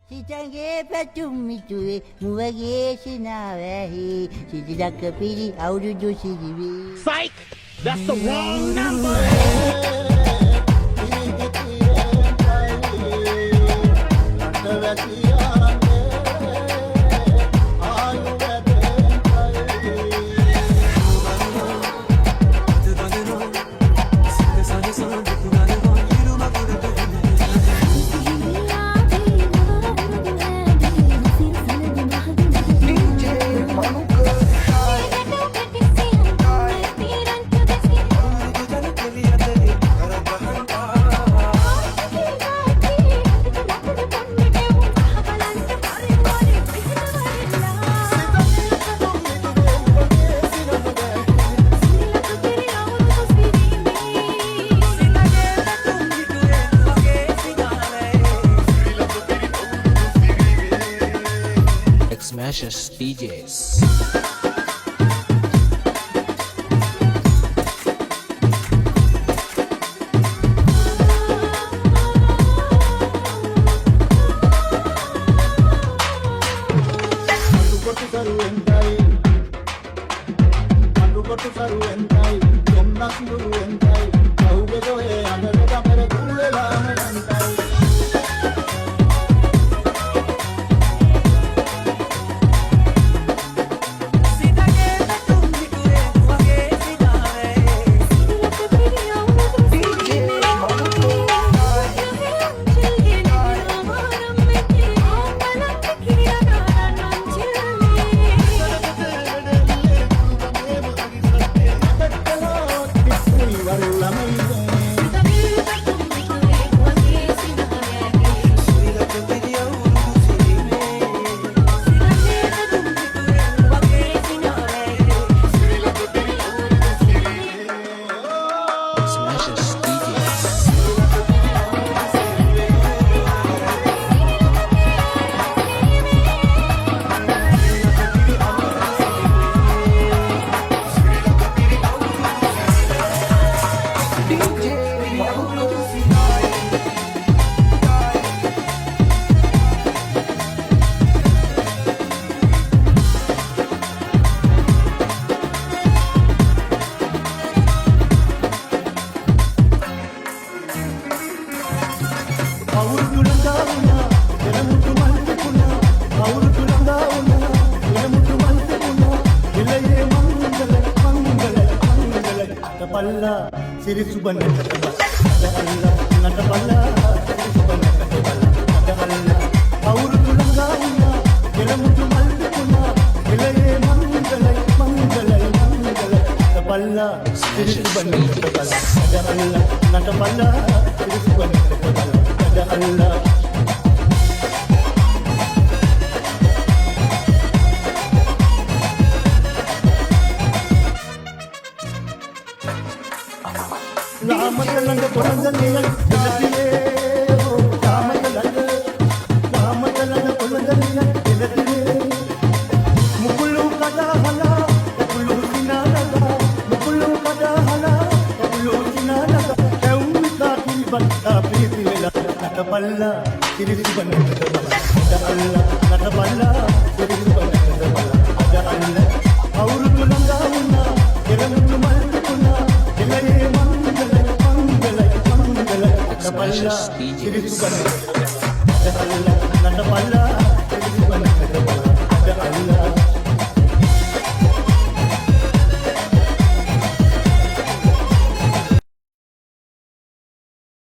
සිතගේ පැතුම් මිතුවේ මුවගේ සිනාවැහි සිතිදක්ක පිරි අවුරුදු සිරිවේ. Psych! That's the wrong number! Smashes DJs. Siri subhan ada Allah nata balla siri subhan ada Allah auru tulanga unna kelamutu malkuna ilaye mangalai nata balla siri subhan ada Allah nata balla siri subhan ada Allah Ramadalanga kolangaliyal elatiye o Ramadalanga kolangaliyal elatiye mukulu kada hala mukulu sinanaga mukulu kada hala mukulu sinanaga eumita tilbanta prithivela nataballa sirisuban ada Allah nataballa sirisuban ada Allah auru tulanga unna kelamutu malkuna ilaye Smashes DJs. Nata balla